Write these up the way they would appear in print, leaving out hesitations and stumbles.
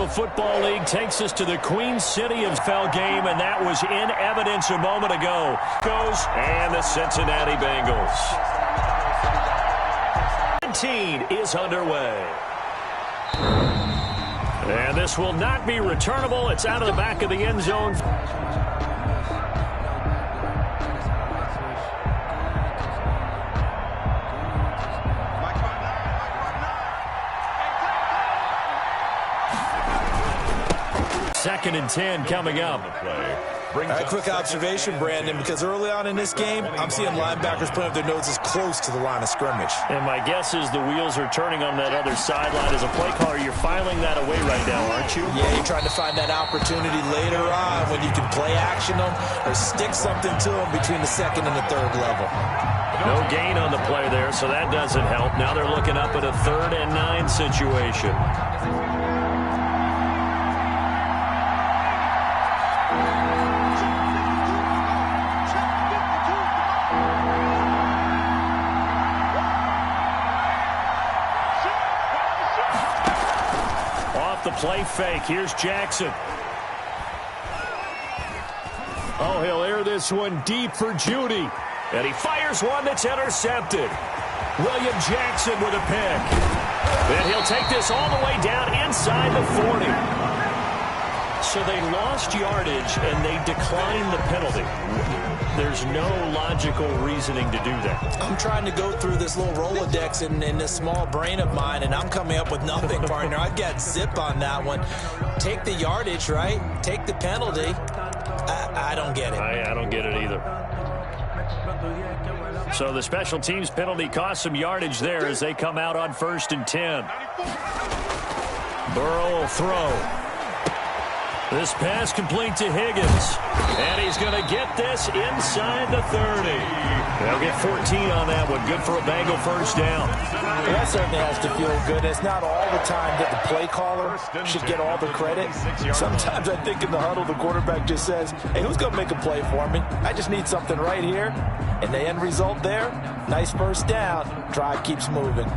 National Football League takes us to the Queen City of NFL game, and that was in evidence a moment ago. And the Cincinnati Bengals. 17 is underway. And this will not be returnable. It's out of the back of the end zone. Second and 10 coming up. All right, quick observation, Brandon, because early on in this game, I'm seeing linebackers putting up their noses close to the line of scrimmage. And my guess is the wheels are turning on that other sideline. As a play caller, you're filing that away right now, aren't you? Yeah, you're trying to find that opportunity later on when you can play action them or stick something to them between the second and the third level. No gain on the play there, so that doesn't help. Now they're looking up at a 3rd and 9 situation. The play fake. Here's Jackson. Oh, he'll air this one deep for Judy. And he fires one that's intercepted. William Jackson with a pick. And he'll take this all the way down inside the 40. So they lost yardage and they declined the penalty. There's no logical reasoning to do that. I'm trying to go through this little Rolodex in this small brain of mine, and I'm coming up with nothing, partner. I've got zip on that one. Take the yardage, right? Take the penalty. I don't get it. I don't get it either. So the special teams penalty cost some yardage there as they come out on 1st and 10. Burrow will throw. This pass complete to Higgins. And he's going to get this inside the 30. They'll get 14 on that one. Good for a Bengal first down. Well, that certainly has to feel good. It's not all the time that the play caller should get all the credit. Sometimes I think in the huddle, the quarterback just says, hey, who's going to make a play for me? I just need something right here. And the end result there, nice first down. Drive keeps moving.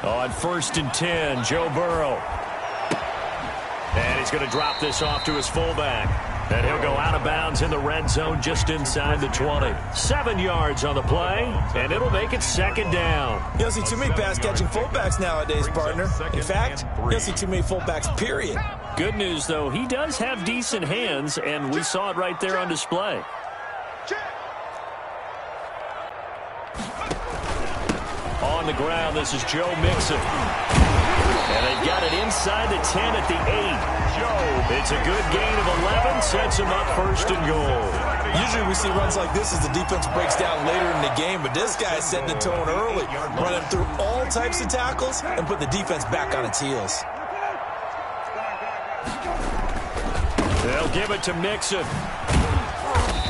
On 1st and 10, Joe Burrow. And he's going to drop this off to his fullback. And he'll go out of bounds in the red zone just inside the 20. 7 yards on the play, and it'll make it 2nd down. You don't see too many pass-catching fullbacks nowadays, partner. In fact, you don't see too many fullbacks, period. Good news, though, he does have decent hands, and we saw it right there on display. On the ground, this is Joe Mixon. And they've got it inside the 10 at the 8. It's a good gain of 11, sets him up 1st and goal. Usually we see runs like this as the defense breaks down later in the game, but this guy's setting the tone early, running through all types of tackles and put the defense back on its heels. They'll give it to Mixon.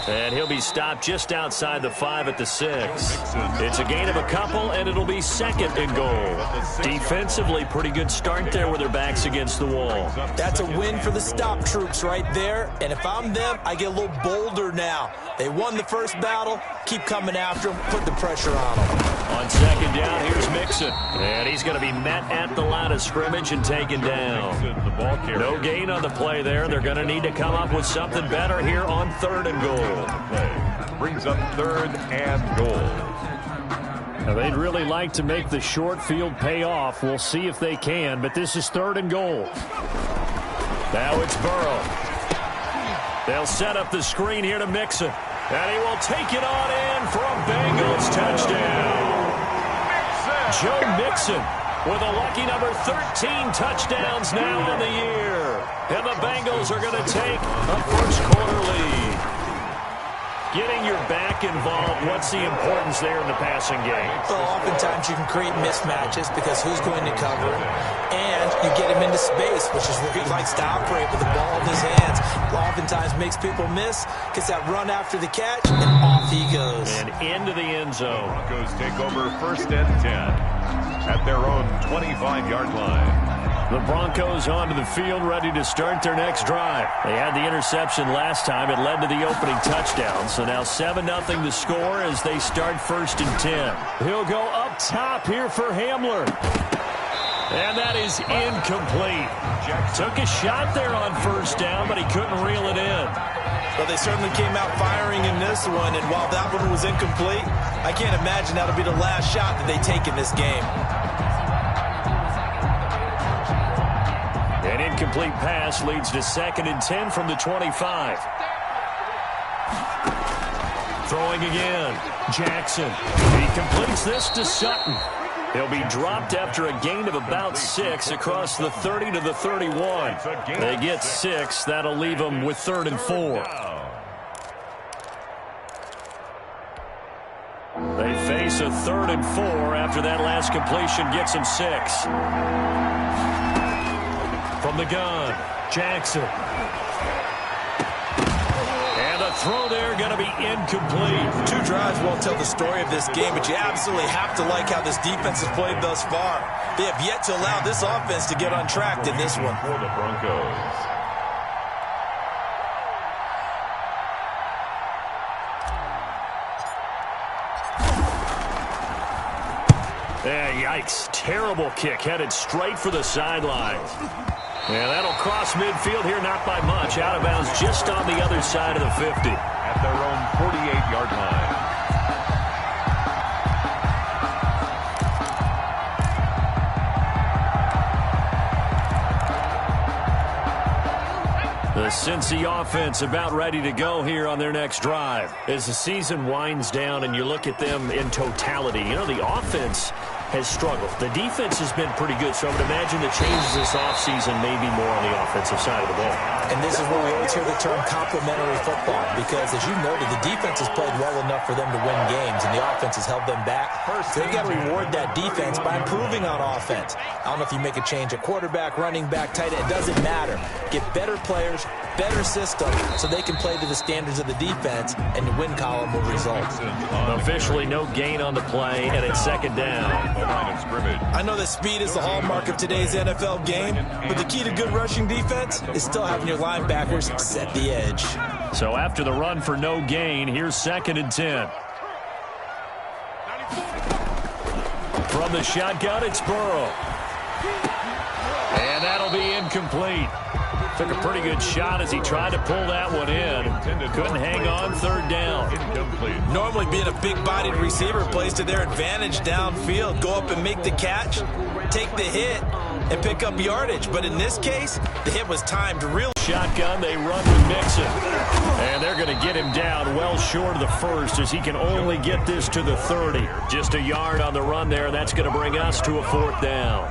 And he'll be stopped just outside the 5 at the 6. It's a gain of a couple, and it'll be 2nd and goal. Defensively, pretty good start there with their backs against the wall. That's a win for the stop troops right there. And if I'm them, I get a little bolder now. They won the first battle. Keep coming after them. Put the pressure on them. On 2nd down, here's Mixon. And he's going to be met at the line of scrimmage and taken down. No gain on the play there. They're going to need to come up with something better here on 3rd and goal. Brings up 3rd and goal. Now, they'd really like to make the short field pay off. We'll see if they can, but this is 3rd and goal. Now it's Burrow. They'll set up the screen here to Mixon. And he will take it on in for a Bengals touchdown. Joe Mixon with a lucky number 13 touchdowns now on the year. And the Bengals are going to take a first-quarter lead. Getting your back involved, what's the importance there in the passing game? Well, oftentimes you can create mismatches because who's going to cover him, and you get him into space, which is where he likes to operate with the ball in his hands. Oftentimes makes people miss, gets that run after the catch, and off he goes. And into the end zone. Broncos take over 1st and 10 at their own 25-yard line. The Broncos onto the field, ready to start their next drive. They had the interception last time. It led to the opening touchdown. So now 7-0 the score as they start 1st and 10. He'll go up top here for Hamler. And that is incomplete. Took a shot there on 1st down, but he couldn't reel it in. Well, they certainly came out firing in this one, and while that one was incomplete, I can't imagine that'll be the last shot that they take in this game. An incomplete pass leads to 2nd and 10 from the 25. Throwing again. Jackson. He completes this to Sutton. He'll be dropped after a gain of about 6 across the 30 to the 31. They get 6. That'll leave them with 3rd and 4. They face a 3rd and 4 after that last completion gets them 6. From the gun, Jackson. And the throw there going to be incomplete. 2 drives won't tell the story of this game, but you absolutely have to like how this defense has played thus far. They have yet to allow this offense to get untracked in this one. For the Broncos. Yikes. Terrible kick headed straight for the sidelines. Yeah, that'll cross midfield here, not by much. Out of bounds just on the other side of the 50. At their own 48-yard line. The Cincy offense about ready to go here on their next drive. As the season winds down and you look at them in totality, you know, the offense has struggled. The defense has been pretty good, so I would imagine the changes this offseason may be more on the offensive side of the ball. And this is where we always hear the term complementary football, because as you noted, the defense has played well enough for them to win games, and the offense has held them back. They've got to reward that defense by improving on offense. I don't know if you make a change at quarterback, running back, tight end. It doesn't matter. Get better players, better system, so they can play to the standards of the defense, and the win column will result. Officially no gain on the play, and it's 2nd down. I know that speed is the hallmark of today's NFL game, but the key to good rushing defense is still having your linebackers set the edge. So after the run for no gain, here's 2nd and 10. From the shotgun, it's Burrow. And that'll be incomplete. Took a pretty good shot as he tried to pull that one in. Couldn't hang on 3rd down. Normally being a big-bodied receiver plays to their advantage downfield. Go up and make the catch, take the hit, and pick up yardage. But in this case, the hit was timed really. Shotgun, they run with Mixon. And they're going to get him down well short of the 1st as he can only get this to the 30. Just a yard on the run there. That's going to bring us to a 4th down.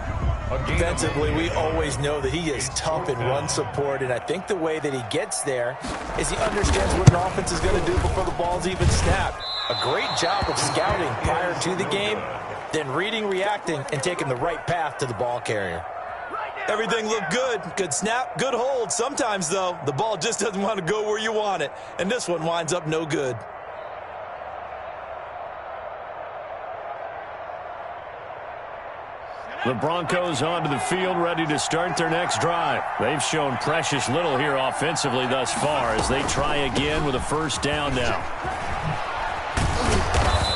Defensively, we always know that he is tough in run support, and I think the way that he gets there is he understands what an offense is going to do before the ball's even snapped. A great job of scouting prior to the game, then reading, reacting, and taking the right path to the ball carrier. Everything looked good. Good snap, good hold. Sometimes, though, the ball just doesn't want to go where you want it, and this one winds up no good. The Broncos onto the field, ready to start their next drive. They've shown precious little here offensively thus far as they try again with a 1st down now.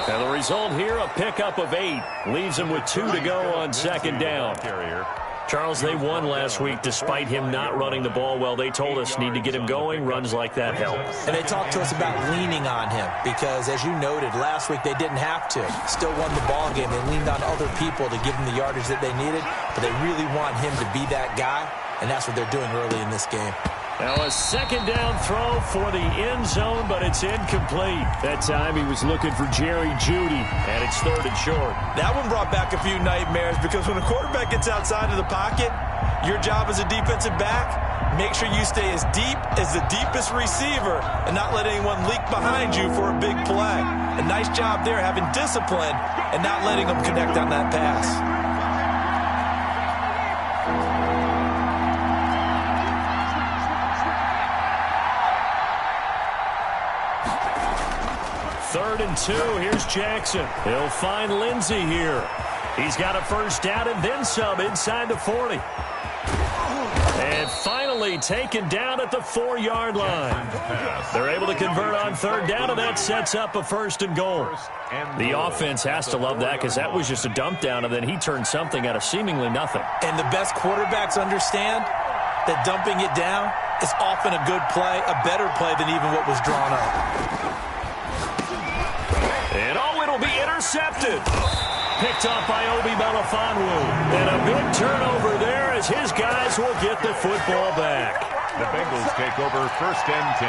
And the result here, a pickup of 8. Leaves them with 2 to go on 2nd down. Charles, they won last week despite him not running the ball well. They told us need to get him going. Runs like that help. And they talked to us about leaning on him because, as you noted, last week they didn't have to. Still won the ball game. They leaned on other people to give them the yardage that they needed, but they really want him to be that guy, and that's what they're doing early in this game. Now a 2nd down throw for the end zone, but it's incomplete. That time he was looking for Jerry Jeudy, and it's 3rd and short. That one brought back a few nightmares because when a quarterback gets outside of the pocket, your job as a defensive back, make sure you stay as deep as the deepest receiver and not let anyone leak behind you for a big play. A nice job there having discipline and not letting them connect on that pass. 3rd and 2. Here's Jackson. He'll find Lindsey here. He's got a 1st down and then some inside the 40. be taken down at the 4-yard line. They're able to convert on third down, and that sets up a 1st and goal. The offense has to love that because that was just a dump down, and then he turned something out of seemingly nothing. And the best quarterbacks understand that dumping it down is often a good play, a better play than even what was drawn up. And it'll be intercepted. Picked off by Obi Melifonwu. And a big turnover there as his guys will get the football back. The Bengals take over 1st and 10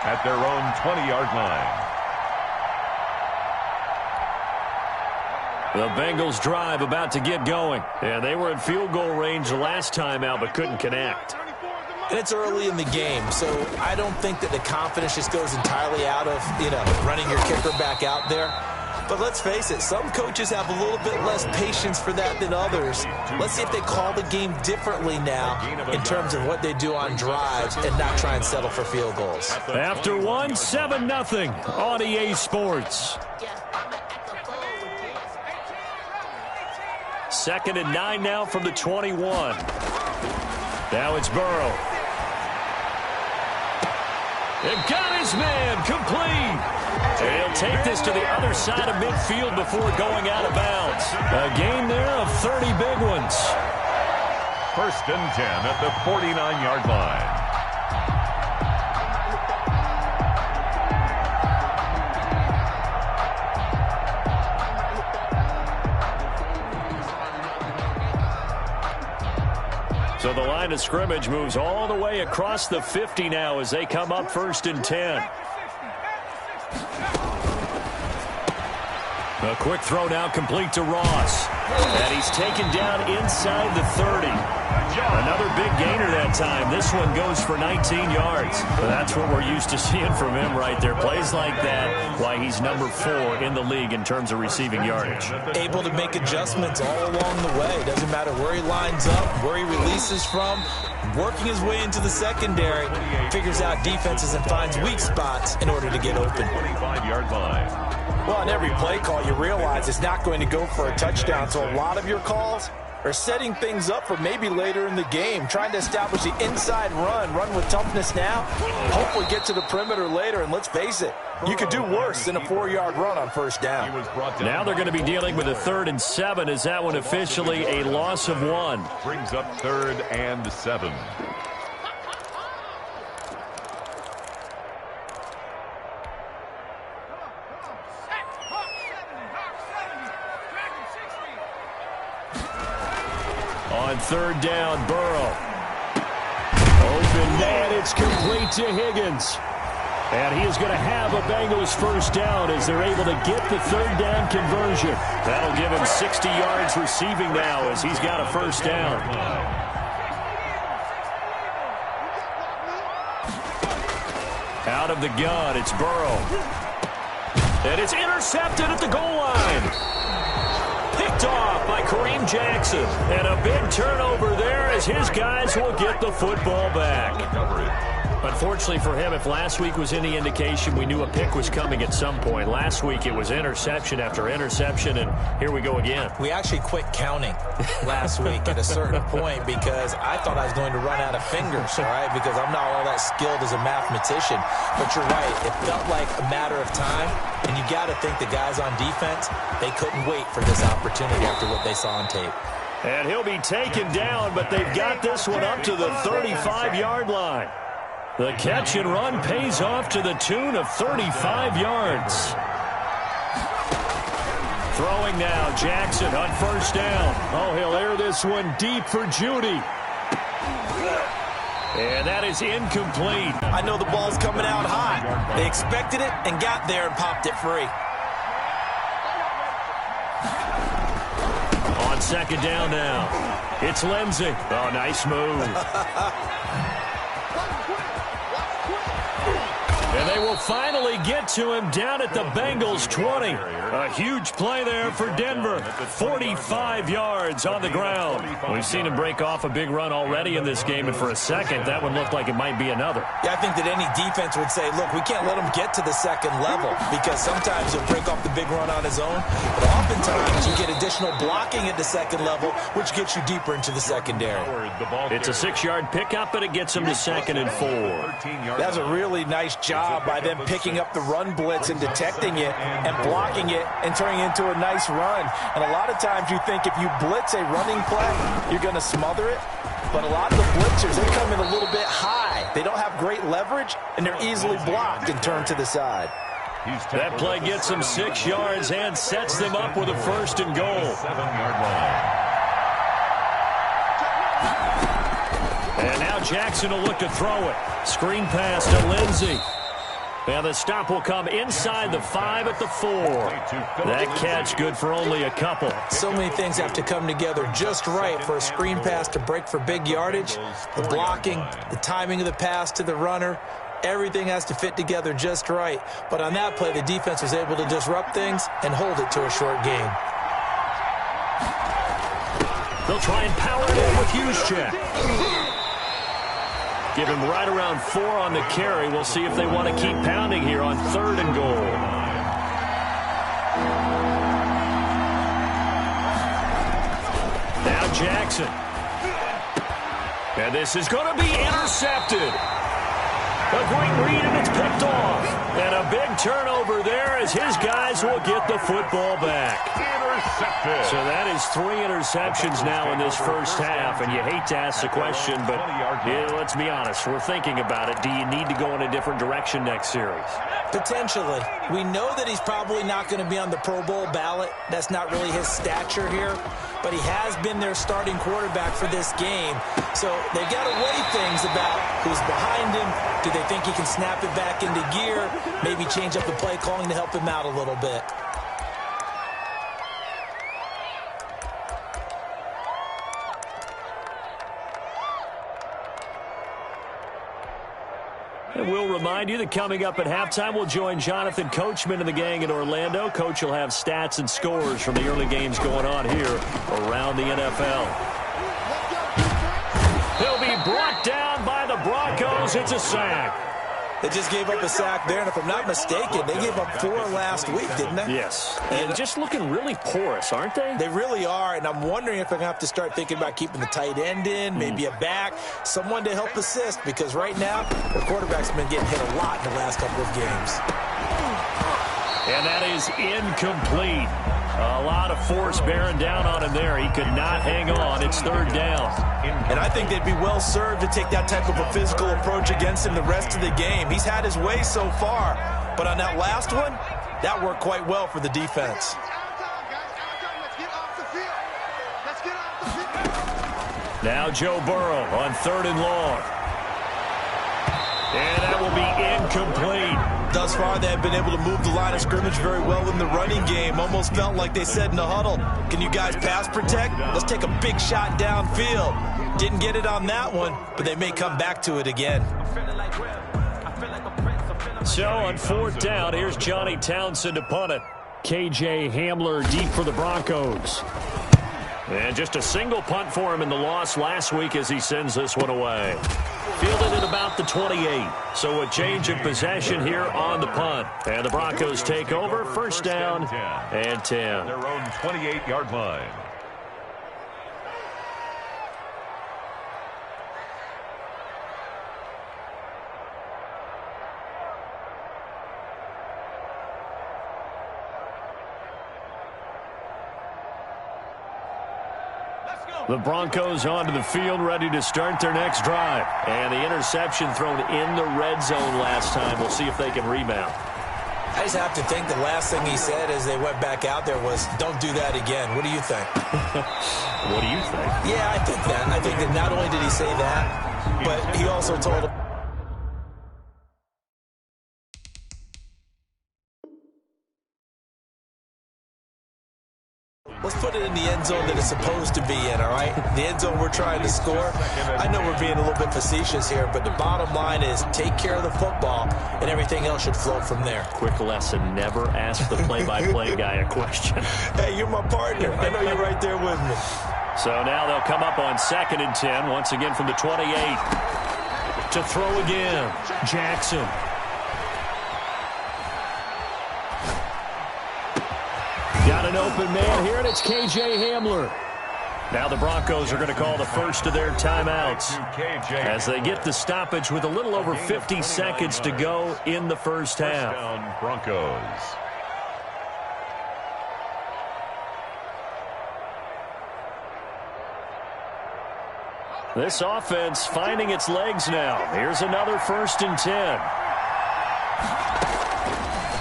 at their own 20-yard line. The Bengals drive about to get going. And they were in field goal range the last time out but couldn't connect. And it's early in the game, so I don't think that the confidence just goes entirely out of, running your kicker back out there. But let's face it, some coaches have a little bit less patience for that than others. Let's see if they call the game differently now in terms of what they do on drives and not try and settle for field goals. After 7-0 on EA Sports. 2nd and 9 now from the 21. Now it's Burrow. And got his man complete. And he'll take this to the other side of midfield before going out of bounds. A gain there of 30 big ones. 1st and 10 at the 49-yard line. So the line of scrimmage moves all the way across the 50 now as they come up 1st and 10. A quick throw now complete to Ross. And he's taken down inside the 30. Another big gainer that time. This one goes for 19 yards. That's what we're used to seeing from him right there. Plays like that, why he's number 4 in the league in terms of receiving yardage. Able to make adjustments all along the way. Doesn't matter where he lines up, where he releases from. Working his way into the secondary. Figures out defenses and finds weak spots in order to get open. 25-yard line. Well, on every play call, you realize it's not going to go for a touchdown. So a lot of your calls are setting things up for maybe later in the game, trying to establish the inside run with toughness now, hopefully get to the perimeter later. And let's face it, you could do worse than a 4-yard run on 1st down. Now they're going to be dealing with a 3rd and 7. Is that one officially a loss of 1? Brings up 3rd and 7. On 3rd down, Burrow. Open man, it's complete to Higgins. And he is going to have a Bengals 1st down as they're able to get the 3rd down conversion. That'll give him 60 yards receiving now as he's got a 1st down. Out of the gun, it's Burrow. And it's intercepted at the goal line. Picked off by Kareem Jackson. And a big turnover there as his guys will get the football back. Unfortunately for him, if last week was any indication, we knew a pick was coming at some point. Last week it was interception after interception, and here we go again. We actually quit counting last week at a certain point because I thought I was going to run out of fingers, all right, because I'm not all that skilled as a mathematician. But you're right, it felt like a matter of time, and you got to think the guys on defense, they couldn't wait for this opportunity after what they saw on tape. And he'll be taken down, but they've got this one up to the 35-yard line. The catch and run pays off to the tune of 35 yards. Throwing now, Jackson on 1st down. Oh, he'll air this one deep for Judy. And that is incomplete. I know the ball's coming out hot. They expected it and got there and popped it free. On 2nd down now, it's Lindsey. Oh, nice move. And they will finally get to him down at the Bengals 20. A huge play there for Denver. 45 yards on the ground. We've seen him break off a big run already in this game, and for a second, that one looked like it might be another. Yeah, I think that any defense would say, look, we can't let him get to the second level, because sometimes he'll break off the big run on his own, but oftentimes you get additional blocking at the second level, which gets you deeper into the secondary. It's a 6-yard pickup, and it gets him to 2nd and 4. That's a really nice job by them picking up the run blitz and detecting it and blocking it and turning it into a nice run. And a lot of times you think if you blitz a running play, you're going to smother it. But a lot of the blitzers, they come in a little bit high. They don't have great leverage, and they're easily blocked and turned to the side. That play gets them 6 yards and sets them up with a 1st and goal. 7-yard line. And now Jackson will look to throw it. Screen pass to Lindsey. And the stop will come inside the 5 at the 4. That catch good for only a couple. So many things have to come together just right for a screen pass to break for big yardage. The blocking, the timing of the pass to the runner, everything has to fit together just right. But on that play, the defense was able to disrupt things and hold it to a short game. They'll try and power it in with Juszczyk. Give him right around 4 on the carry. We'll see if they want to keep pounding here on 3rd and goal. Now Jackson. And this is going to be intercepted. A great read, and it's picked off. And a big turnover there as his guys will get the football back. Intercepted. So that is 3 interceptions now in this first half, and you hate to ask the question, but let's be honest, we're thinking about it. Do you need to go in a different direction next series? Potentially. We know that he's probably not going to be on the Pro Bowl ballot. That's not really his stature here, but he has been their starting quarterback for this game. So they've got to weigh things about who's behind him. Do they think he can snap it back into gear? Maybe change up the play calling to help him out a little bit. And we'll remind you that coming up at halftime, we'll join Jonathan Coachman and the gang in Orlando. Coach will have stats and scores from the early games going on here around the NFL. He'll be brought down by the Broncos. It's a sack. They just gave up a sack there, and if I'm not mistaken, they gave up 4 last week, didn't they? Yes. And just looking really porous, aren't they? They really are, and I'm wondering if I'm going to have to start thinking about keeping the tight end in, maybe a back, someone to help assist, because right now, the quarterback's been getting hit a lot in the last couple of games. And that is incomplete. A lot of force bearing down on him there. He could not hang on. It's 3rd down. And I think they'd be well served to take that type of a physical approach against him the rest of the game. He's had his way so far, but on that last one, that worked quite well for the defense. Now Joe Burrow on 3rd and long. And that will be incomplete. Thus far, they have been able to move the line of scrimmage very well in the running game. Almost felt like they said in the huddle, can you guys pass protect? Let's take a big shot downfield. Didn't get it on that one, but they may come back to it again. So on 4th down, here's Johnny Townsend to punt it. KJ Hamler deep for the Broncos. And just a single punt for him in the loss last week as he sends this one away. Fielded at about the 28. So a change of possession here on the punt. And the Broncos take over. 1st down and 10. Their own 28-yard line. The Broncos onto the field, ready to start their next drive. And the interception thrown in the red zone last time. We'll see if they can rebound. I just have to think the last thing he said as they went back out there was, don't do that again. What do you think? What do you think? Yeah, I think that. I think that not only did he say that, but he also told him. Let's put put it in the end zone that it's supposed to be in, all right? The end zone we're trying to score. I know we're being a little bit facetious here, but the bottom line is take care of the football, and everything else should flow from there. Quick lesson, never ask the play-by-play guy a question. Hey, you're my partner. I know you're right there with me. So now they'll come up on 2nd and 10, once again from the 28. To throw again, Jackson. Got an open man here, and it's K.J. Hamler. Now the Broncos are going to call the first of their timeouts as they get the stoppage with a little over 50 seconds to go in the first half. Down Broncos. This offense finding its legs now. Here's another 1st and 10.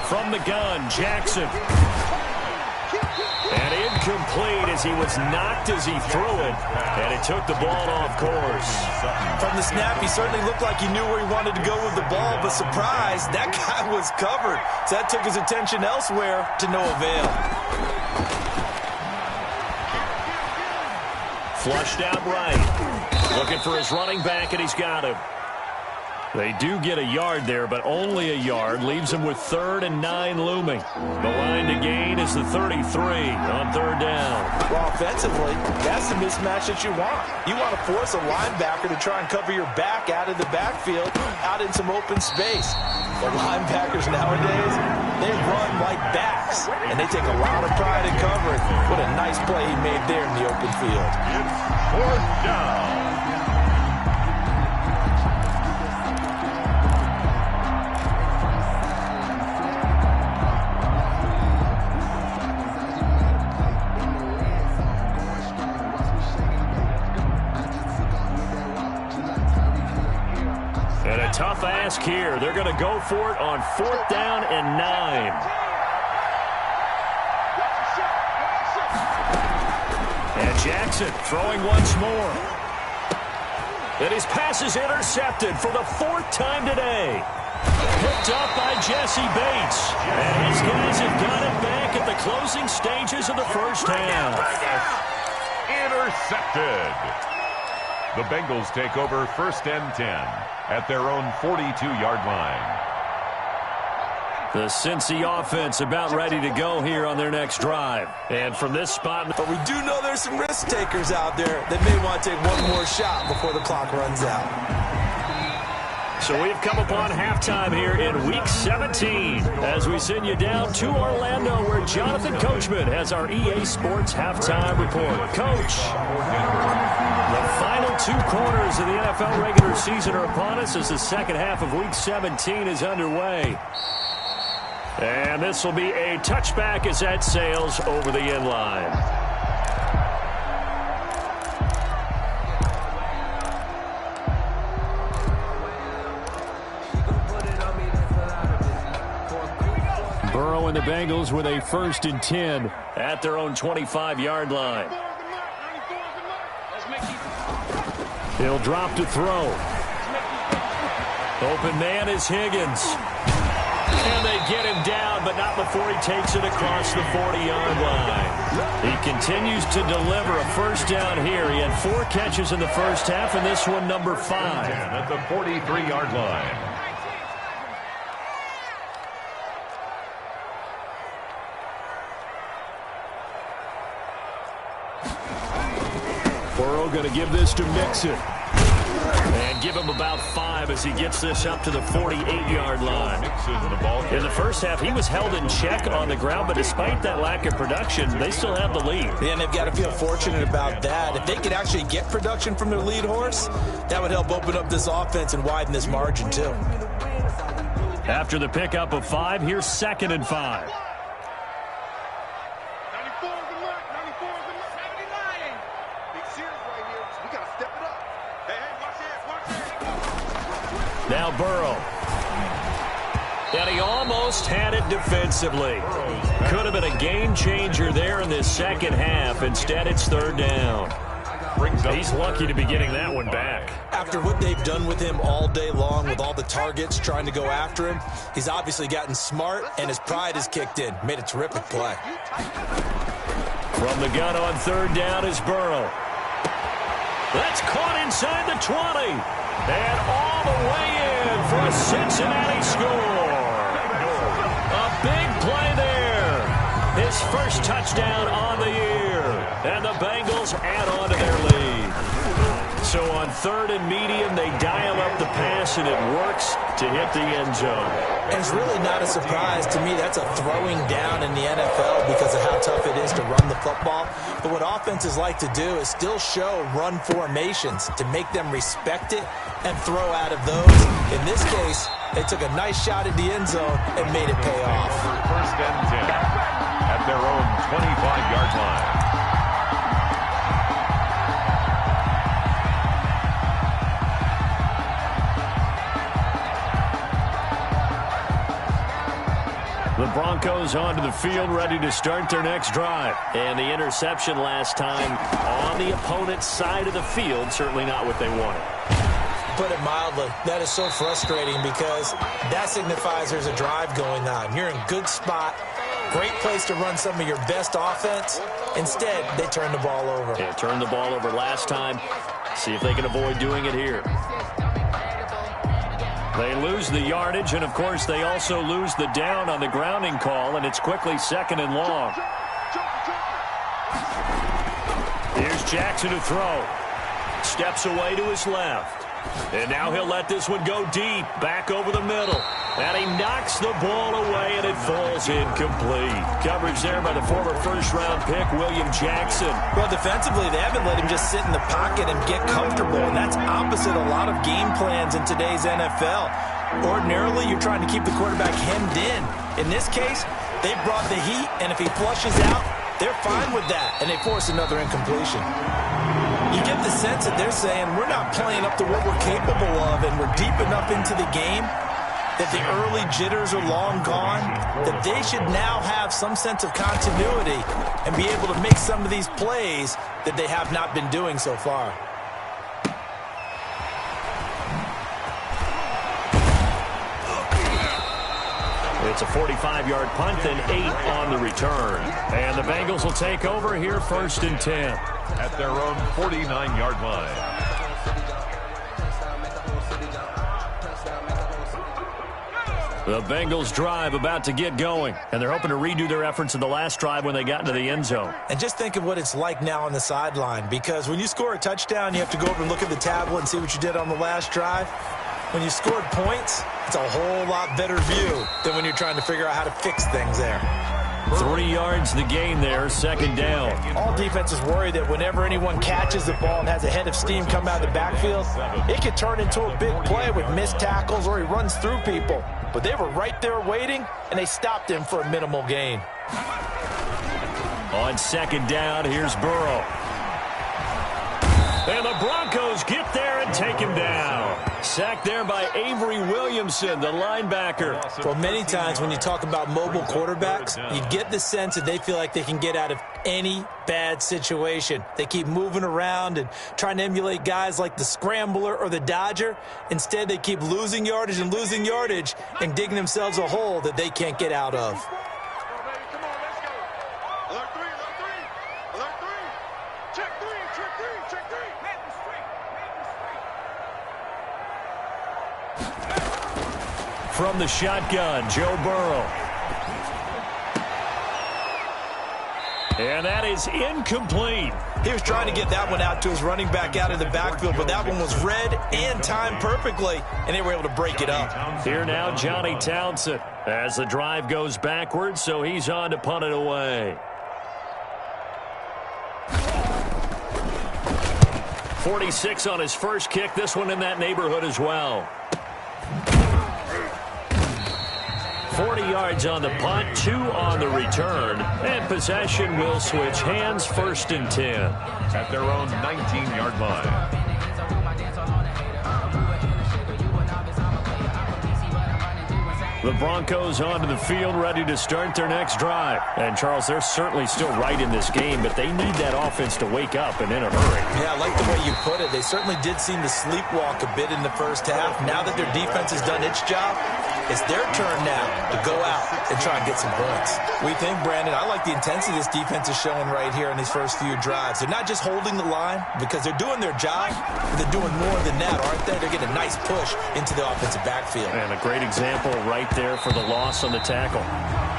From the gun, Jackson. And incomplete as he was knocked as he threw it. And it took the ball off course. From the snap, he certainly looked like he knew where he wanted to go with the ball, but surprise, that guy was covered. So that took his attention elsewhere to no avail. Flushed out right. Looking for his running back, and he's got him. They do get a yard there, but only a yard. Leaves him with 3rd and 9 looming. The line to gain is the 33 on 3rd down. Well, offensively, that's the mismatch that you want. You want to force a linebacker to try and cover your back out of the backfield, out in some open space. The linebackers nowadays, they run like backs, and they take a lot of pride in covering. What a nice play he made there in the open field. It's 4th down. And a tough ask here. They're going to go for it on 4th down and 9. And Jackson throwing once more. And his pass is intercepted for the 4th time today. Picked up by Jesse Bates. And his guys have got it back at the closing stages of the first half. Intercepted. The Bengals take over 1st and 10 at their own 42-yard line. The Cincy offense about ready to go here on their next drive. And from this spot... But we do know there's some risk takers out there that may want to take one more shot before the clock runs out. So we've come upon halftime here in Week 17 as we send you down to Orlando where Jonathan Coachman has our EA Sports halftime report. Coach, the final 2 quarters of the NFL regular season are upon us as the second half of Week 17 is underway. And this will be a touchback as that sails over the end line. Burrow and the Bengals with a 1st and 10 at their own 25-yard line. He'll drop to throw. Open man is Higgins. And they get him down, but not before he takes it across the 40-yard line. He continues to deliver a 1st down here. He had 4 catches in the first half, and this one number 5. At the 43-yard line. Burrow going to give this to Mixon. And give him about 5 as he gets this up to the 48-yard line. In the first half, he was held in check on the ground, but despite that lack of production, they still have the lead. Yeah, and they've got to feel fortunate about that. If they could actually get production from their lead horse, that would help open up this offense and widen this margin, too. After the pickup of 5, here's 2nd and 5. Now Burrow. And he almost had it defensively. Could have been a game changer there in this second half. Instead, it's 3rd down. He's lucky to be getting that one back. After what they've done with him all day long with all the targets trying to go after him, he's obviously gotten smart and his pride has kicked in. Made a terrific play. From the gun on third down is Burrow. That's caught inside the 20. And all the way in for a Cincinnati score. A big play there. His first touchdown on the year. And the Bengals add on to their lead. So on third and medium, they dial up the pass, and it works to hit the end zone. And it's really not a surprise to me. That's a throwing down in the NFL because of how tough it is to run the football. But what offenses like to do is still show run formations to make them respect it and throw out of those. In this case, they took a nice shot at the end zone and made it pay off. First and 10 at their own 25-yard line. The Broncos onto the field, ready to start their next drive. And the interception last time on the opponent's side of the field, certainly not what they wanted. Put it mildly, that is so frustrating because that signifies there's a drive going on. You're in a good spot, great place to run some of your best offense. Instead, they turn the ball over. Yeah, turned the ball over last time. See if they can avoid doing it here. They lose the yardage, and, of course, they also lose the down on the grounding call, and it's quickly second and long. Here's Jackson to throw. Steps away to his left. And now he'll let this one go deep, back over the middle. And he knocks the ball away, and it falls incomplete. Coverage there by the former first-round pick, William Jackson. Well, defensively, they haven't let him just sit in the pocket and get comfortable, and that's opposite a lot of game plans in today's NFL. Ordinarily, you're trying to keep the quarterback hemmed in. In this case, they brought the heat, and if he flushes out, they're fine with that, and they force another incompletion. You get the sense that they're saying, we're not playing up to what we're capable of, and we're deep enough into the game that the early jitters are long gone, that they should now have some sense of continuity and be able to make some of these plays that they have not been doing so far. It's a 45-yard punt and 8 on the return. And the Bengals will take over here first and 10. At their own 49-yard line. The Bengals drive about to get going, and they're hoping to redo their efforts in the last drive when they got into the end zone. And just think of what it's like now on the sideline, because when you score a touchdown, you have to go over and look at the tablet and see what you did on the last drive. When you scored points, it's a whole lot better view than when you're trying to figure out how to fix things there. 3 yards the gain there, second down. All defenses worry that whenever anyone catches the ball and has a head of steam come out of the backfield, it could turn into a big play with missed tackles or he runs through people. But they were right there waiting, and they stopped him for a minimal gain. On second down, here's Burrow. And the Broncos get there and take him down. Sacked there by Avery Williamson, the linebacker. Well, many times when you talk about mobile quarterbacks, you get the sense that they feel like they can get out of any bad situation. They keep moving around and trying to emulate guys like the Scrambler or the Dodger. Instead, they keep losing yardage and digging themselves a hole that they can't get out of. From the shotgun, Joe Burrow. And that is incomplete. He was trying to get that one out to his running back out of the backfield, but that one was read and timed perfectly, and they were able to break it up. Here now, Johnny Townsend, as the drive goes backwards, so he's on to punt it away. 46 on his first kick, this one in that neighborhood as well. 40 yards on the punt, 2 on the return, and possession will switch hands, first and 10. At their own 19-yard line. The Broncos onto the field, ready to start their next drive. And, Charles, they're certainly still right in this game, but they need that offense to wake up and in a hurry. Yeah, I like the way you put it. They certainly did seem to sleepwalk a bit in the first half. Now that their defense has done its job, it's their turn now to go out and try and get some points. We think, Brandon, I like the intensity this defense is showing right here in these first few drives. They're not just holding the line because they're doing their job, but they're doing more than that, aren't they? They're getting a nice push into the offensive backfield. And a great example right there for the loss on the tackle.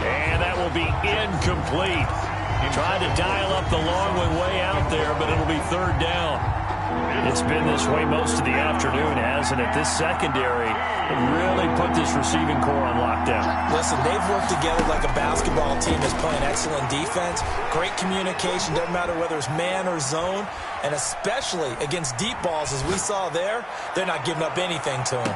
And that will be incomplete. He tried to dial up the long one way out there, but it'll be third down. It's been this way most of the afternoon, hasn't it? This secondary really put this receiving core on lockdown. Listen, they've worked together like a basketball team that's playing excellent defense. Great communication, doesn't matter whether it's man or zone. And especially against deep balls, as we saw there, they're not giving up anything to them.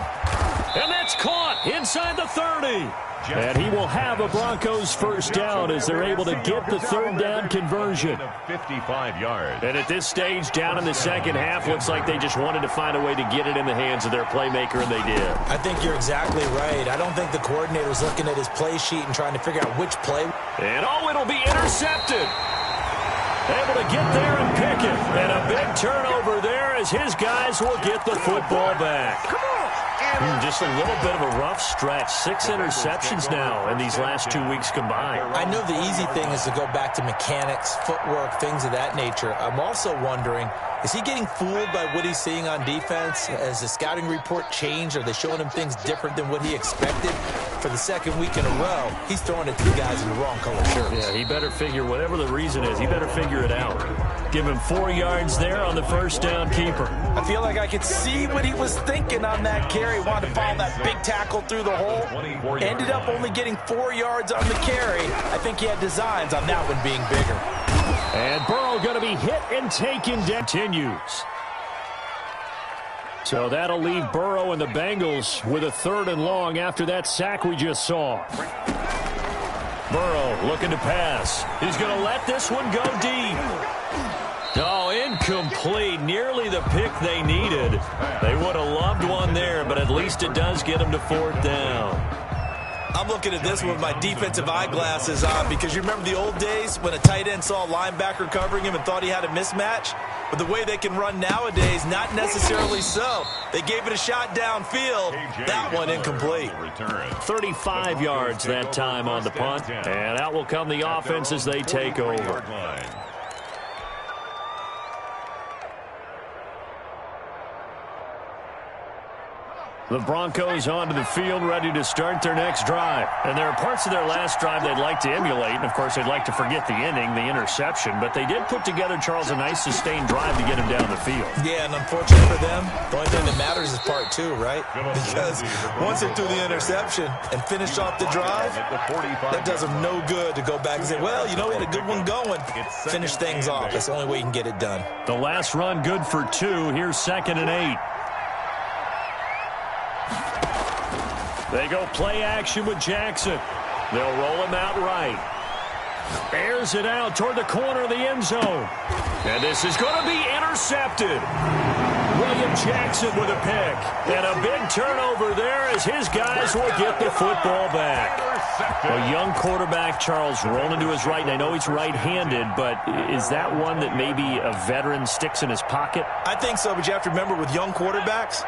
And that's caught inside the 30. And he will have a Broncos first down as they're able to get the third down conversion. 55 yards. And at this stage, down in the second half, looks like they just wanted to find a way to get it in the hands of their playmaker, and they did. I think you're exactly right. I don't think the coordinator's looking at his play sheet and trying to figure out which play. And, oh, it'll be intercepted. Able to get there and pick it. And a big turnover there as his guys will get the football back. Come on. Just a little bit of a rough stretch. 6 interceptions now in these last 2 weeks combined. I know the easy thing is to go back to mechanics, footwork, things of that nature. I'm also wondering, is he getting fooled by what he's seeing on defense? Has the scouting report changed? Are they showing him things different than what he expected? For the second week in a row, he's throwing it to the guys in the wrong color shirts. Yeah, he better figure, whatever the reason is, he better figure it out. Give him 4 yards there on the first down keeper. I feel like I could see what he was thinking on that carry. Wanted to follow that big tackle through the hole. Ended up only getting 4 yards on the carry. I think he had designs on that one being bigger. And Burrow going to be hit and taken down. Continues. So that'll leave Burrow and the Bengals with a 3rd and long after that sack we just saw. Burrow looking to pass. He's going to let this one go deep. Oh, incomplete. Nearly the pick they needed. They would have loved one there, but at least it does get them to 4th down. I'm looking at this with my defensive eyeglasses on because you remember the old days when a tight end saw a linebacker covering him and thought he had a mismatch? But the way they can run nowadays, not necessarily so. They gave it a shot downfield. That one incomplete. 35 yards that time on the punt. And out will come the offense as they take over. The Broncos onto the field, ready to start their next drive. And there are parts of their last drive they'd like to emulate. And, of course, they'd like to forget the ending, the interception. But they did put together, Charles, a nice sustained drive to get him down the field. Yeah, and unfortunately for them, the only thing that matters is part 2, right? Because once they threw the interception and finished off the drive, that does them no good to go back and say, well, you know, we had a good one going. Finish things off. That's the only way you can get it done. The last run good for 2. Here's 2nd and 8. They go play action with Jackson. They'll roll him out right. Airs it out toward the corner of the end zone. And this is going to be intercepted. William Jackson with a pick. And a big turnover there as his guys will get the football back. A young quarterback, Charles, rolling to his right. And I know he's right-handed, but is that one that maybe a veteran sticks in his pocket? I think so, but you have to remember with young quarterbacks,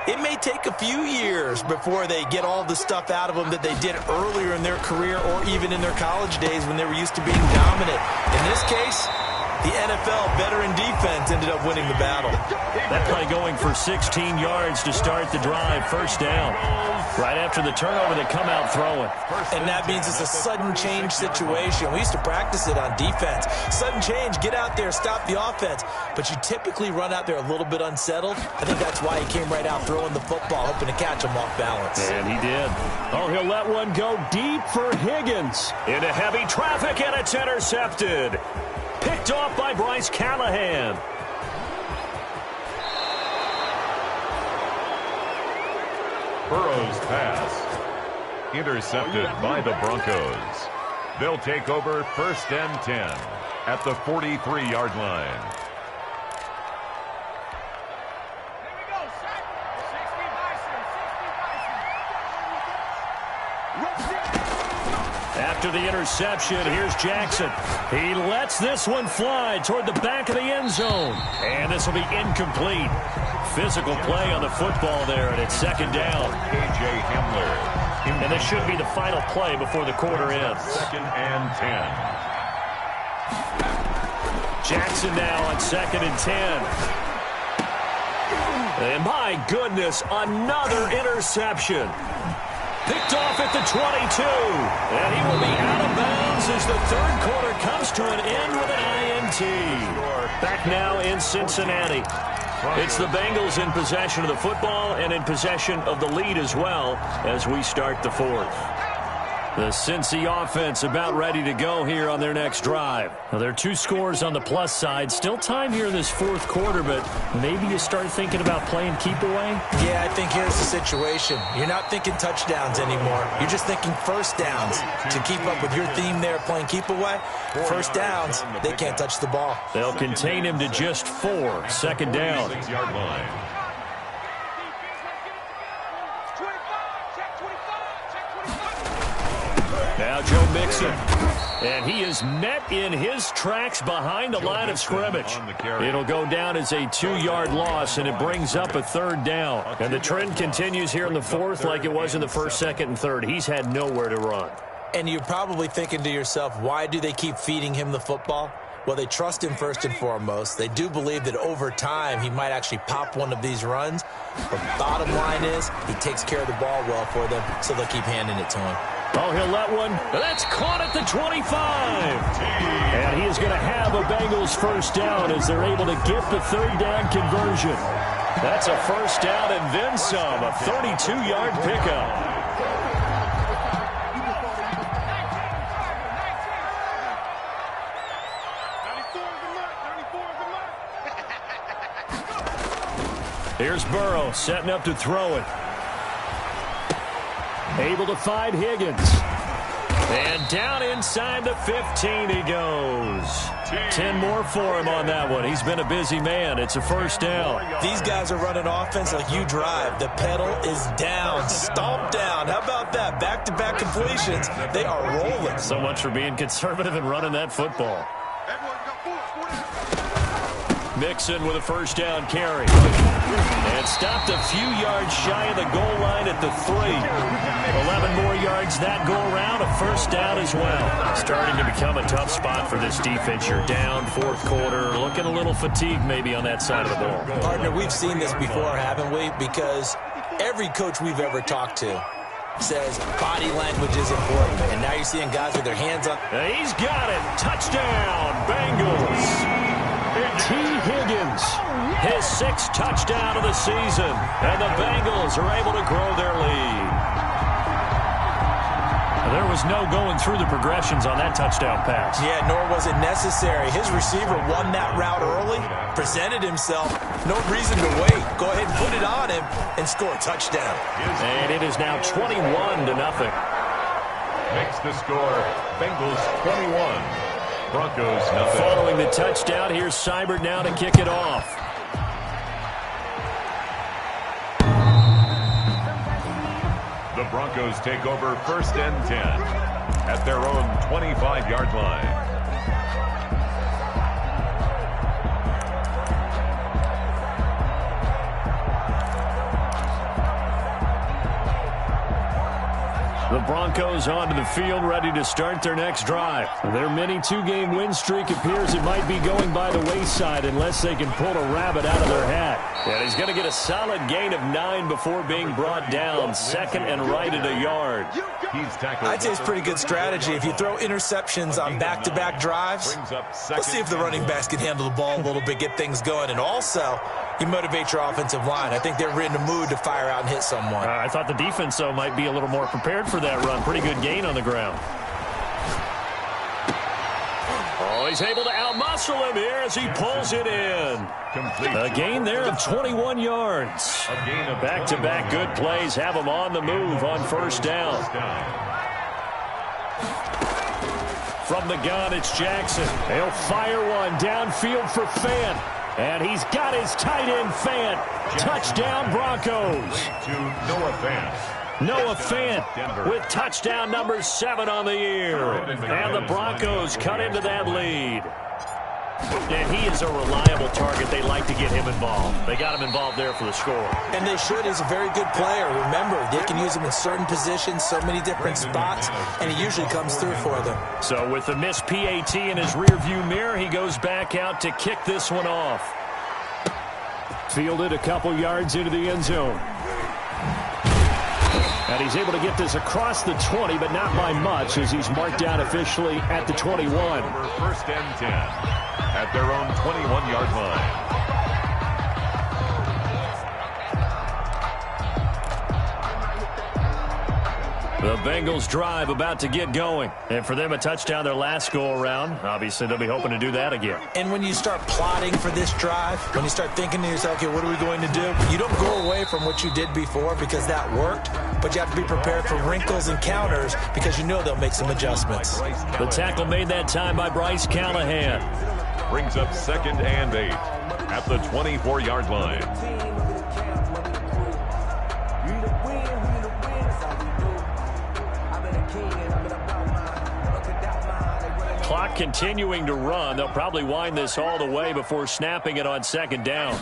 it may take a few years before they get all the stuff out of them that they did earlier in their career or even in their college days when they were used to being dominant. In this case, the NFL veteran defense ended up winning the battle. That play going for 16 yards to start the drive. First down. Right after the turnover, they come out throwing. And that means it's a sudden change situation. We used to practice it on defense. Sudden change, get out there, stop the offense. But you typically run out there a little bit unsettled. I think that's why he came right out throwing the football, hoping to catch him off balance. And he did. Oh, he'll let one go deep for Higgins. Into heavy traffic, and it's intercepted. Picked off by Bryce Callahan. Burrow's pass intercepted by the Broncos. They'll take over 1st and 10 at the 43-yard line. After the interception, here's Jackson. He lets this one fly toward the back of the end zone. And this will be incomplete. Physical play on the football there, and it's second down. A.J. Hamler. And this should be the final play before the quarter ends. 2nd and 10. Jackson now on 2nd and 10. And my goodness, another interception. Picked off at the 22. And he will be out of bounds as the third quarter comes to an end with an INT. Back now in Cincinnati. It's the Bengals in possession of the football and in possession of the lead as well as we start the fourth. The Cincy offense about ready to go here on their next drive. Now, there are 2 scores on the plus side. Still time here in this fourth quarter, but maybe you start thinking about playing keep away? Yeah, I think here's the situation. You're not thinking touchdowns anymore. You're just thinking first downs. To keep up with your theme there playing keep away, first downs, they can't touch the ball. They'll contain him to just 4. Second down. 6-yard line. Now Joe Mixon. And he is met in his tracks behind the line of scrimmage. It'll go down as a 2-yard loss, and it brings up a third down. And the trend continues here in the fourth like it was in the first, second, and third. He's had nowhere to run. And you're probably thinking to yourself, why do they keep feeding him the football? Well, they trust him first and foremost. They do believe that over time he might actually pop one of these runs. But bottom line is he takes care of the ball well for them, so they'll keep handing it to him. Oh, he'll let one. That's caught at the 25. And he is going to have a Bengals first down as they're able to get the third down conversion. That's a first down and then some, a 32-yard pickup. Here's Burrow setting up to throw it. Able to find Higgins. And down inside the 15 he goes. 10 more for him on that one. He's been a busy man. It's a first down. These guys are running offense like you drive. The pedal is down, stomped down. How about that? Back-to-back completions. They are rolling. So much for being conservative and running that football. Mixon with a first down carry. And stopped a few yards shy of the goal line at the 3. 11 more yards that go around, a first down as well. Starting to become a tough spot for this defense. You're down fourth quarter, looking a little fatigued maybe on that side of the ball. Partner, we've seen this before, haven't we? Because every coach we've ever talked to says body language is important. And now you're seeing guys with their hands up. He's got it. Touchdown, Bengals. T. Higgins, his 6th touchdown of the season, and the Bengals are able to grow their lead. There was no going through the progressions on that touchdown pass. Yeah, nor was it necessary. His receiver won that route early, presented himself, no reason to wait. Go ahead and put it on him and score a touchdown. And it is now 21-0. Makes the score Bengals 21. Broncos nothing. Following the touchdown, here's Seibert now to kick it off. The Broncos take over 1st and 10 at their own 25-yard line. The Broncos onto the field, ready to start their next drive. Their mini 2-game win streak appears it might be going by the wayside unless they can pull a rabbit out of their hat. And he's going to get a solid gain of 9 before being brought down. 2nd and right at a yard. I'd say it's pretty good strategy. If you throw interceptions on back-to-back drives, let's see if the running backs can handle the ball a little bit, get things going. And also, you motivate your offensive line. I think they're in the mood to fire out and hit someone. I thought the defense, though, might be a little more prepared for that run. Pretty good gain on the ground. Oh, he's able to outmuscle him here as he pulls it in. A gain there of 21 yards. Back-to-back good plays have him on the move on first down. From the gun, it's Jackson. He'll fire one downfield for Fant. And he's got his tight end, Fant. Touchdown, Broncos. To Noah Fant. Noah Fant with touchdown number 7 on the year. And the Broncos cut into that lead. And he is a reliable target. They like to get him involved. They got him involved there for the score. And they should. He's a very good player. Remember, they can use him in certain positions, so many different spots, and he usually comes through for them. So with the missed PAT in his rearview mirror, he goes back out to kick this one off. Fielded a couple yards into the end zone. And he's able to get this across the 20, but not by much, as he's marked down officially at the 21. First and 10 at their own 21-yard line. The Bengals drive about to get going. And for them, a touchdown their last go-around. Obviously, they'll be hoping to do that again. And when you start plotting for this drive, when you start thinking to yourself, okay, what are we going to do? You don't go away from what you did before because that worked, but you have to be prepared for wrinkles and counters because you know they'll make some adjustments. The tackle made that time by Bryce Callahan. Brings up 2nd and 8 at the 24-yard line. Clock continuing to run. They'll probably wind this all the way before snapping it on 2nd down.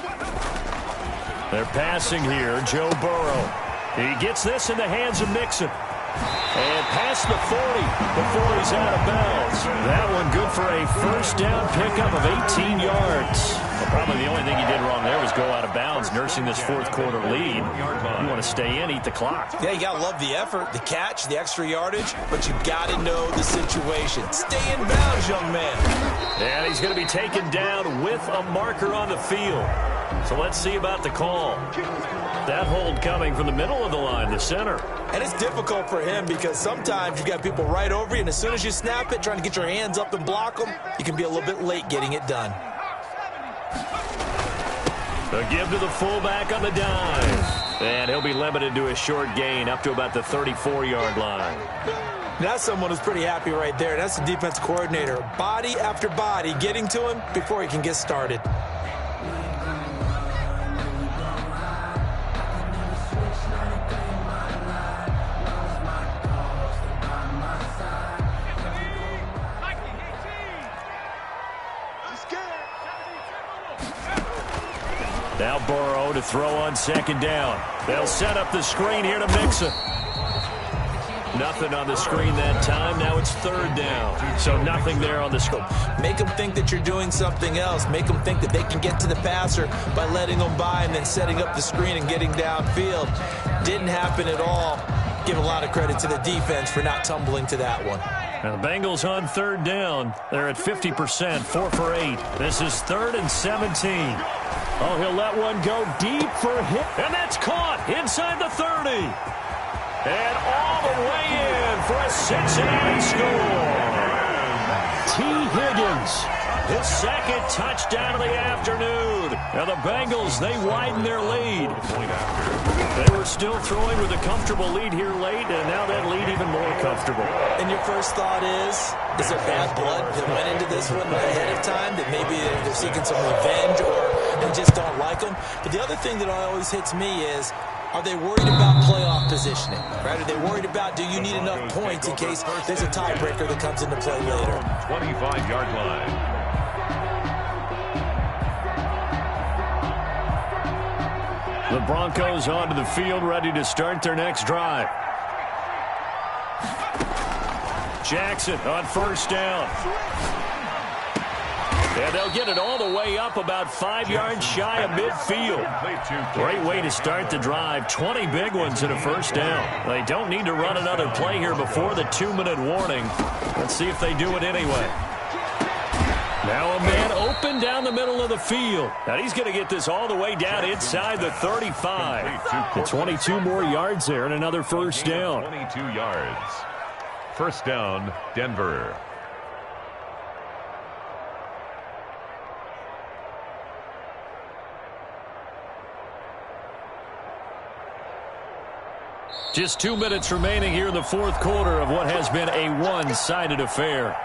They're passing here. Joe Burrow. He gets this in the hands of Mixon. And past the 40 before he's out of bounds. That one good for a first down pickup of 18 yards. Well, probably the only thing he did wrong there was go out of bounds, nursing this fourth quarter lead. You want to stay in, eat the clock. Yeah, you got to love the effort, the catch, the extra yardage, but you got to know the situation. Stay in bounds, young man. And he's going to be taken down with a marker on the field. So let's see about the call. That hold coming from the middle of the line, the center. And it's difficult for him because sometimes you've got people right over you, and as soon as you snap it, trying to get your hands up and block them, you can be a little bit late getting it done. The give to the fullback on the dive. And he'll be limited to a short gain up to about the 34-yard line. That's someone who's pretty happy right there. That's the defense coordinator. Body after body getting to him before he can get started. Now Burrow to throw on 2nd down. They'll set up the screen here to Mixon. Nothing on the screen that time. Now it's 3rd down. So nothing there on the screen. Make them think that you're doing something else. Make them think that they can get to the passer by letting them by and then setting up the screen and getting downfield. Didn't happen at all. Give a lot of credit to the defense for not tumbling to that one. Now the Bengals on 3rd down. They're at 50%, 4 for 8. This is 3rd and 17. Oh, he'll let one go deep for a hit. And that's caught inside the 30. And all the way in for a Cincinnati score. T. Higgins, his 2nd touchdown of the afternoon. Now the Bengals, they widen their lead. They were still throwing with a comfortable lead here late, and now that lead even more comfortable. And your first thought is there bad blood that went into this one ahead of time, that maybe they're seeking some revenge or they just don't like them? But the other thing that always hits me is, are they worried about playoff positioning? Right? Are they worried about, do you need enough points in case there's a tiebreaker that comes into play later? 25-yard line. The Broncos onto the field, ready to start their next drive. Jackson on 1st down. And they'll get it all the way up about 5 yards shy of midfield. Great way to start the drive. 20 big ones in a 1st down. They don't need to run another play here before the 2-minute warning. Let's see if they do it anyway. Now a man open down the middle of the field. And he's going to get this all the way down inside the 35. The 22 more yards there and another 1st down. 22 yards. 1st down, Denver. Just 2 minutes remaining here in the 4th quarter of what has been a one-sided affair.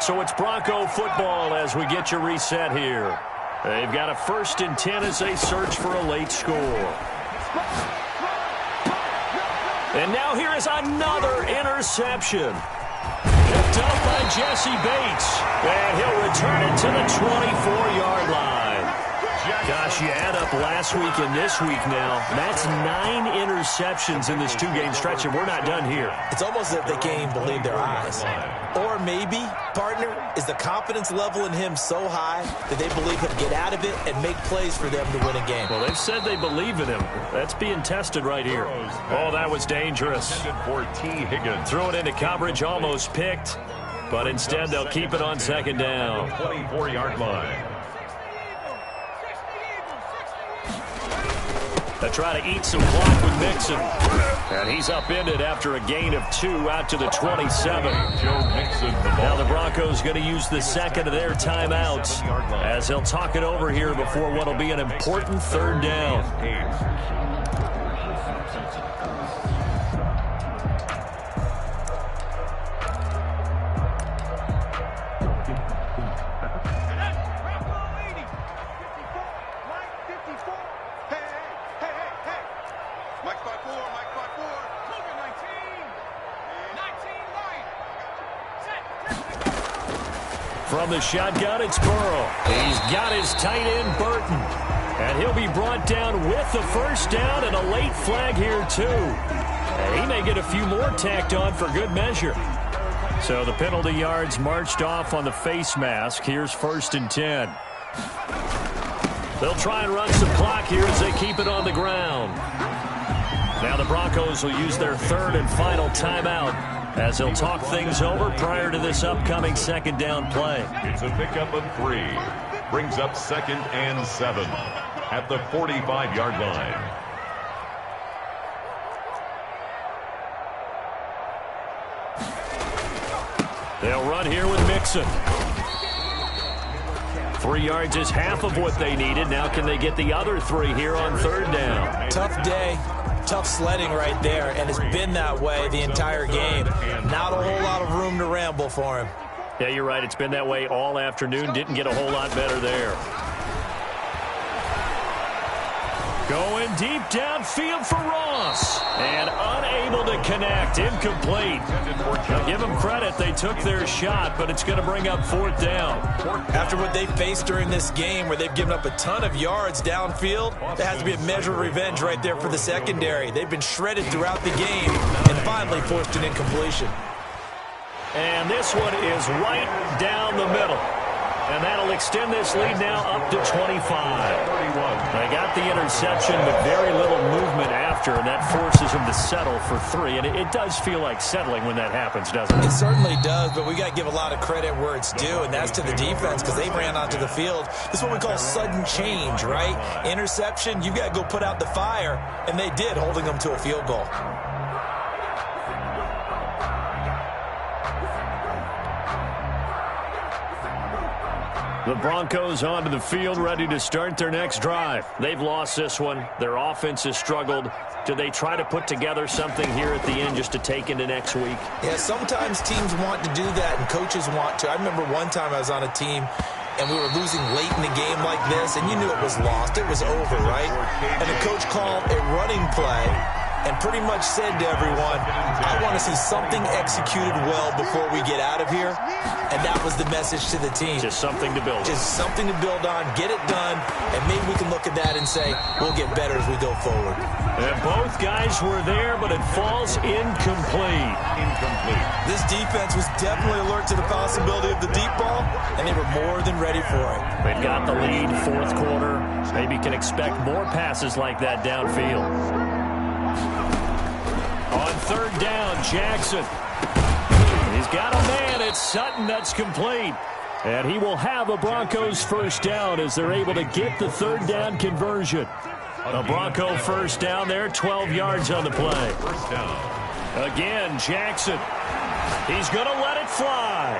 So it's Bronco football as we get you reset here. They've got a 1st and 10 as they search for a late score. And now here is another interception. Picked up by Jesse Bates. And he'll return it to the 24-yard line. Gosh, you add up last week and this week now. That's 9 interceptions in this 2-game stretch, and we're not done here. It's almost as if they can't even believe their eyes. Or maybe, partner, is the confidence level in him so high that they believe he'll get out of it and make plays for them to win a game. Well, they've said they believe in him. That's being tested right here. Oh, that was dangerous. For T. Higgins. Threw it into coverage, almost picked. But instead, they'll keep it on 2nd down. 24-yard line. They try to eat some clock with Mixon. And he's upended after a gain of 2 out to the 27. Now the Broncos going to use the 2nd of their timeouts as they'll talk it over here before what will be an important 3rd down. From the shotgun, it's Burrow. He's got his tight end, Burton. And he'll be brought down with the 1st down and a late flag here, too. And he may get a few more tacked on for good measure. So the penalty yards marched off on the face mask. Here's 1st and 10. They'll try and run some clock here as they keep it on the ground. Now the Broncos will use their 3rd and final timeout as they'll talk things over prior to this upcoming 2nd down play. It's a pickup of 3. Brings up 2nd and 7 at the 45-yard line. They'll run here with Mixon. 3 yards is half of what they needed. Now can they get the other 3 here on 3rd down? Tough day. Tough sledding right there, and it's been that way the entire game. Not a whole lot of room to ramble for him. Yeah, you're right. It's been that way all afternoon. Didn't get a whole lot better there. Going deep downfield for Ross. And unable to connect. Incomplete. Now give them credit. They took their shot, but it's going to bring up 4th down. After what they faced during this game where they've given up a ton of yards downfield, there has to be a measure of revenge right there for the secondary. They've been shredded throughout the game and finally forced an incompletion. And this one is right down the middle. And that'll extend this lead now up to 25. They got the interception, but very little movement after, and that forces them to settle for 3. And it does feel like settling when that happens, doesn't it? It certainly does, but we got to give a lot of credit where it's due, and that's to the defense because they ran onto the field. This is what we call sudden change, right? Interception, you got to go put out the fire, and they did, holding them to a field goal. The Broncos onto the field, ready to start their next drive. They've lost this one. Their offense has struggled. Do they try to put together something here at the end just to take into next week? Yeah, sometimes teams want to do that, and coaches want to. I remember one time I was on a team, and we were losing late in the game like this, and you knew it was lost. It was over, right? And the coach called a running play and pretty much said to everyone, I want to see something executed well before we get out of here. And that was the message to the team. Just something to build on. Just something to build on, get it done, and maybe we can look at that and say, we'll get better as we go forward. And both guys were there, but it falls incomplete. This defense was definitely alert to the possibility of the deep ball, and they were more than ready for it. They've got the lead, 4th quarter. Maybe can expect more passes like that downfield. On 3rd down, Jackson. He's got a man. It's Sutton. That's complete. And he will have a Broncos 1st down as they're able to get the 3rd down conversion. A Bronco 1st down there, 12 yards on the play. Again, Jackson. He's going to let it fly.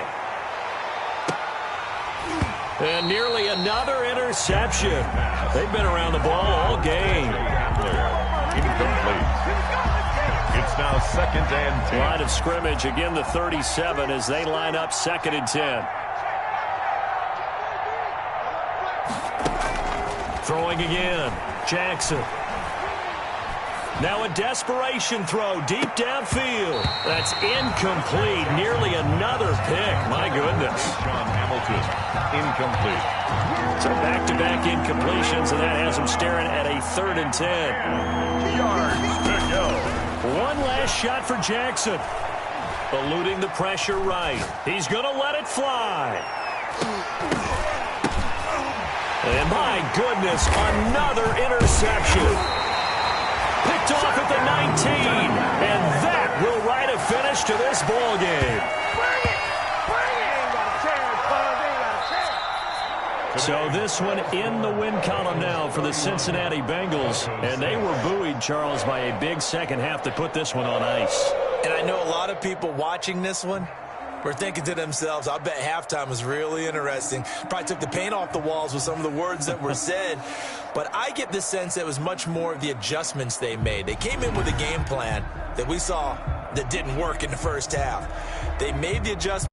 And nearly another interception. They've been around the ball all game. Incomplete. It's now 2nd and 10. Line of scrimmage, again the 37 as they line up 2nd and 10. Throwing again, Jackson. Now a desperation throw deep downfield. That's incomplete. Nearly another pick. My goodness. Sean Hamilton, incomplete. So back-to-back incompletions, and that has him staring at a 3rd and 10. Yards to go. One last shot for Jackson. Eluding the pressure right. He's going to let it fly. And my goodness, another interception. Picked off at the 19, and that will write a finish to this ball game. So this one in the win column now for the Cincinnati Bengals, and they were buoyed, Charles, by a big second half to put this one on ice. And I know a lot of people watching this one were thinking to themselves, I bet halftime was really interesting. Probably took the paint off the walls with some of the words that were said. But I get the sense that it was much more of the adjustments they made. They came in with a game plan that we saw that didn't work in the first half. They made the adjustment.